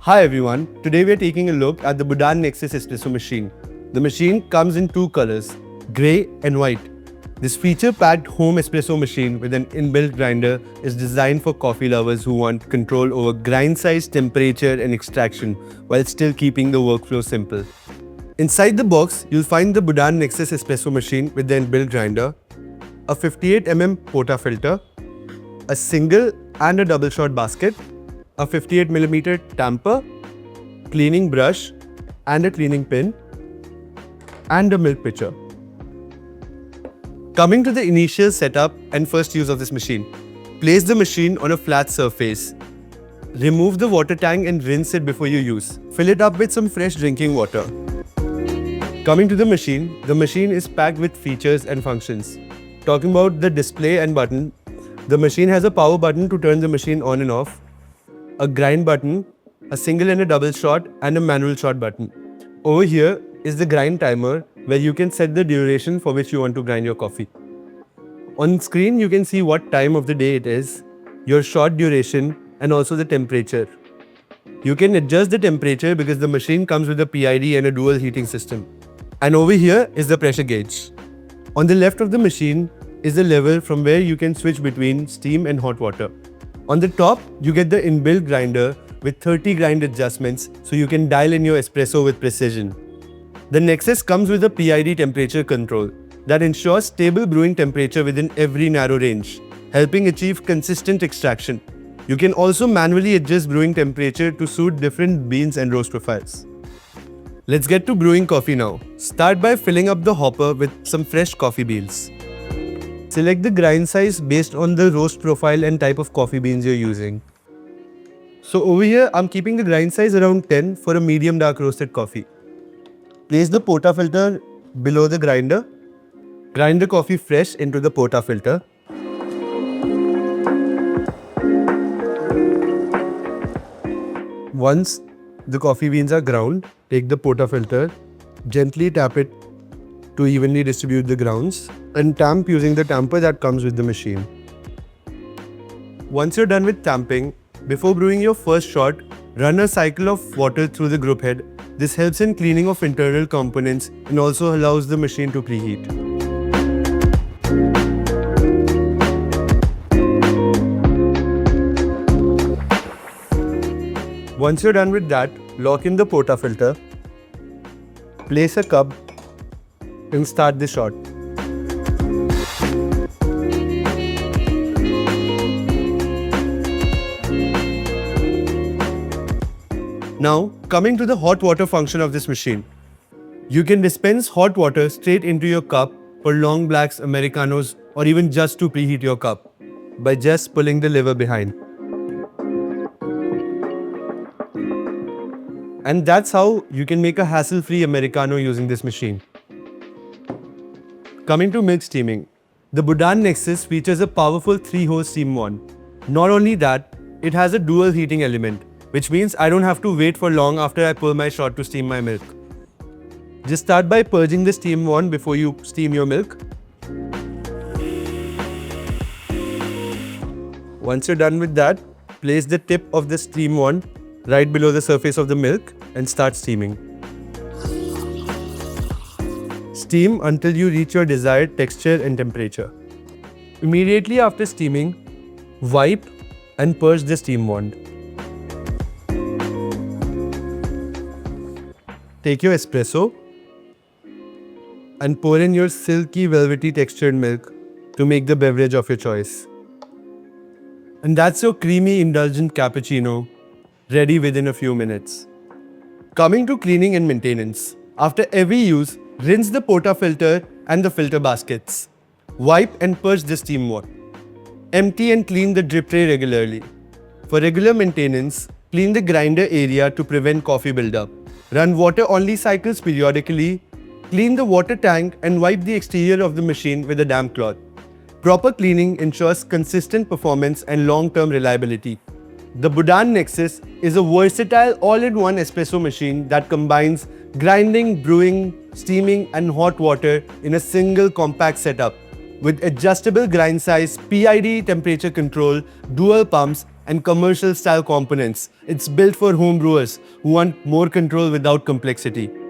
Hi everyone, today we are taking a look at the Budan Nexus Espresso Machine. The machine comes in two colors, grey and white. This feature-packed home espresso machine with an inbuilt grinder is designed for coffee lovers who want control over grind size, temperature and extraction while still keeping the workflow simple. Inside the box, you'll find the Budan Nexus Espresso Machine with the inbuilt grinder, a 58mm portafilter, a single and a double shot basket, a 58mm tamper, cleaning brush and a cleaning pin, and a milk pitcher. Coming to the initial setup and first use of this machine. Place the machine on a flat surface. Remove the water tank and rinse it before you use. Fill it up with some fresh drinking water. Coming to the machine is packed with features and functions. Talking about the display and button, the machine has a power button to turn the machine on and off, a grind button, a single and a double shot, and a manual shot button. Over here is the grind timer where you can set the duration for which you want to grind your coffee. On screen you can see what time of the day it is, your shot duration and also the temperature. You can adjust the temperature because the machine comes with a PID and a dual heating system. And over here is the pressure gauge. On the left of the machine is the lever from where you can switch between steam and hot water. On the top, you get the inbuilt grinder with 30 grind adjustments so you can dial in your espresso with precision. The Nexus comes with a PID temperature control that ensures stable brewing temperature within every narrow range, helping achieve consistent extraction. You can also manually adjust brewing temperature to suit different beans and roast profiles. Let's get to brewing coffee now. Start by filling up the hopper with some fresh coffee beans. Select the grind size based on the roast profile and type of coffee beans you're using. So over here, I'm keeping the grind size around 10 for a medium dark roasted coffee. Place the portafilter below the grinder. Grind the coffee fresh into the portafilter. Once the coffee beans are ground, take the portafilter, gently tap it to evenly distribute the grounds, and tamp using the tamper that comes with the machine. Once you're done with tamping, before brewing your first shot, run a cycle of water through the group head. This helps in cleaning of internal components and also allows the machine to preheat. Once you're done with that, lock in the portafilter, place a cup and start the shot. Now, coming to the hot water function of this machine. You can dispense hot water straight into your cup for long blacks, Americanos, or even just to preheat your cup by just pulling the lever behind. And that's how you can make a hassle-free Americano using this machine. Coming to milk steaming, the Budan Nexus features a powerful 3-hose steam wand. Not only that, it has a dual heating element, which means I don't have to wait for long after I pull my shot to steam my milk. Just start by purging the steam wand before you steam your milk. Once you're done with that, place the tip of the steam wand right below the surface of the milk and start steaming. Steam until you reach your desired texture and temperature. Immediately after steaming, wipe and purge the steam wand. Take your espresso and pour in your silky, velvety textured milk to make the beverage of your choice. And that's your creamy, indulgent cappuccino, ready within a few minutes. Coming to cleaning and maintenance. After every use, rinse the portafilter and the filter baskets. Wipe and purge the steam wand. Empty and clean the drip tray regularly. For regular maintenance, clean the grinder area to prevent coffee buildup. Run water-only cycles periodically. Clean the water tank and wipe the exterior of the machine with a damp cloth. Proper cleaning ensures consistent performance and long-term reliability. The Budan Nexus is a versatile all-in-one espresso machine that combines grinding, brewing, steaming and hot water in a single compact setup. With adjustable grind size, PID temperature control, dual pumps, and commercial style components, it's built for home brewers who want more control without complexity.